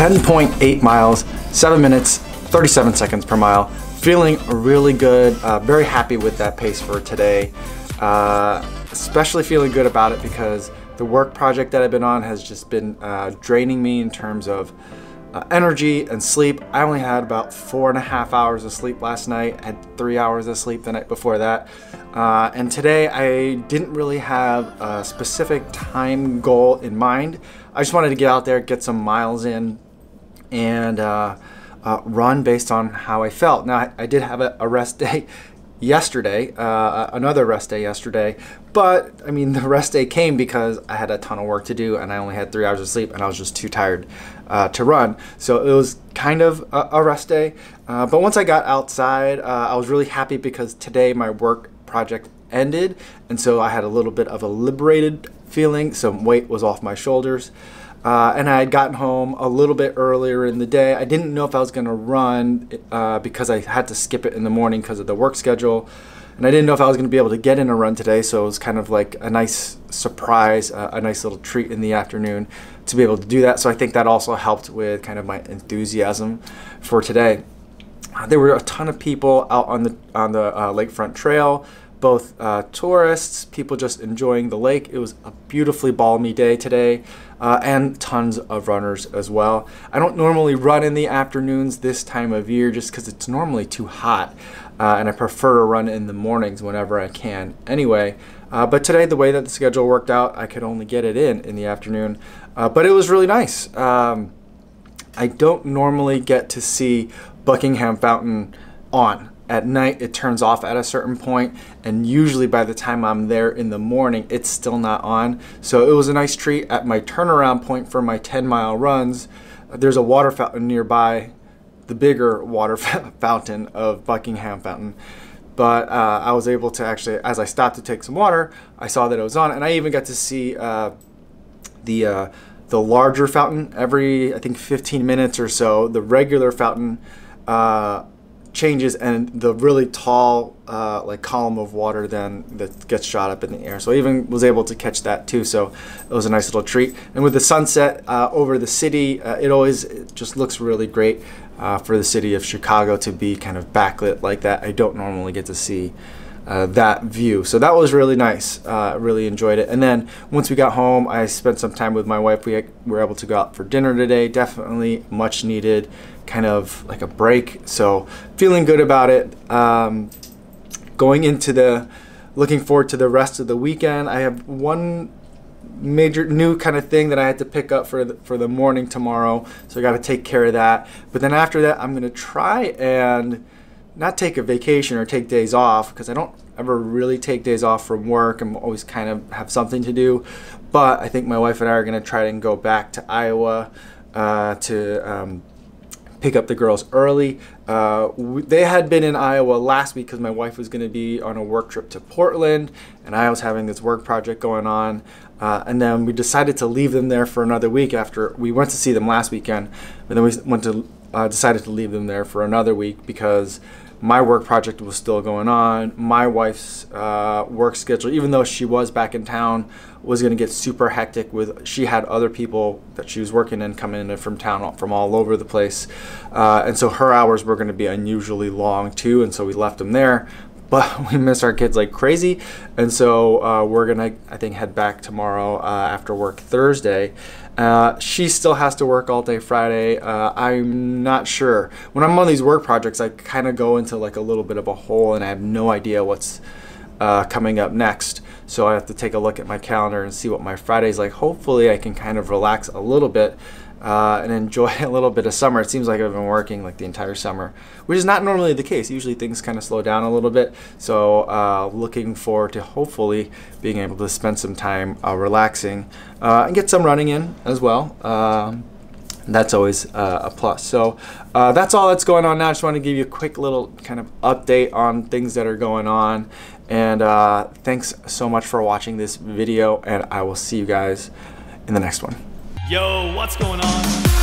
10.8 miles, 7 minutes, 37 seconds per mile. Feeling really good, very happy with that pace for today. Especially feeling good about it because the work project that I've been on has just been draining me in terms of energy and sleep. I only had about 4.5 hours of sleep last night, had 3 hours of sleep the night before that. And today I didn't really have a specific time goal in mind. I just wanted to get out there, get some miles in, and run based on how I felt. Now I did have a rest day yesterday, another rest day yesterday, but I mean the rest day came because I had a ton of work to do and I only had 3 hours of sleep and I was just too tired to run. So it was kind of a rest day, but once I got outside, I was really happy because today my work project ended, and so I had a little bit of a liberated feeling. Some weight was off my shoulders. And I had gotten home a little bit earlier in the day. I didn't know if I was going to run because I had to skip it in the morning because of the work schedule. And I didn't know if I was going to be able to get in a run today, so it was kind of like a nice surprise, a nice little treat in the afternoon to be able to do that. So I think that also helped with kind of my enthusiasm for today. There were a ton of people out on the lakefront trail, both tourists, people just enjoying the lake. It was a beautifully balmy day today, and tons of runners as well. I don't normally run in the afternoons this time of year just because it's normally too hot, and I prefer to run in the mornings whenever I can anyway. But today, the way that the schedule worked out, I could only get it in the afternoon, but it was really nice. I don't normally get to see Buckingham Fountain on. At night it turns off at a certain point, and usually by the time I'm there in the morning it's still not on. So it was a nice treat. At my turnaround point for my 10-mile runs, there's a water fountain nearby, the bigger water fountain of Buckingham Fountain. But I was able to actually, as I stopped to take some water, I saw that it was on, and I even got to see the larger fountain every, I think, 15 minutes or so. The regular fountain changes, and the really tall like column of water then that gets shot up in the air. So I even was able to catch that too. So it was a nice little treat. And with the sunset over the city, it just looks really great for the city of Chicago to be kind of backlit like that. I don't normally get to see that view. So that was really nice. I really enjoyed it. And then once we got home, I spent some time with my wife. We were able to go out for dinner today. Definitely much needed, kind of like a break. So feeling good about it. Looking forward to the rest of the weekend. I have one major new kind of thing that I had to pick up for the morning tomorrow. So I got to take care of that. But then after that, I'm going to try and not take a vacation or take days off, because I don't ever really take days off from work. I'm always kind of have something to do. But I think my wife and I are going to try and go back to Iowa to pick up the girls early. They had been in Iowa last week because my wife was going to be on a work trip to Portland, and I was having this work project going on. And then we decided to leave them there for another week after we went to see them last weekend. But then we decided to leave them there for another week because my work project was still going on. My wife's work schedule, even though she was back in town, was going to get super hectic she had other people that she was working in coming in from town from all over the place. And so her hours were going to be unusually long too, and so we left them there. But we miss our kids like crazy, and so we're gonna, I think, head back tomorrow after work Thursday. She still has to work all day Friday. I'm not sure. When I'm on these work projects, I kind of go into like a little bit of a hole, and I have no idea what's coming up next. So I have to take a look at my calendar and see what my Friday's like. Hopefully I can kind of relax a little bit and enjoy a little bit of summer. It seems like I've been working like the entire summer, which is not normally the case. Usually things kind of slow down a little bit. So looking forward to hopefully being able to spend some time relaxing and get some running in as well. That's always a plus. So that's all that's going on now. I just want to give you a quick little kind of update on things that are going on. And thanks so much for watching this video, and I will see you guys in the next one. Yo, what's going on?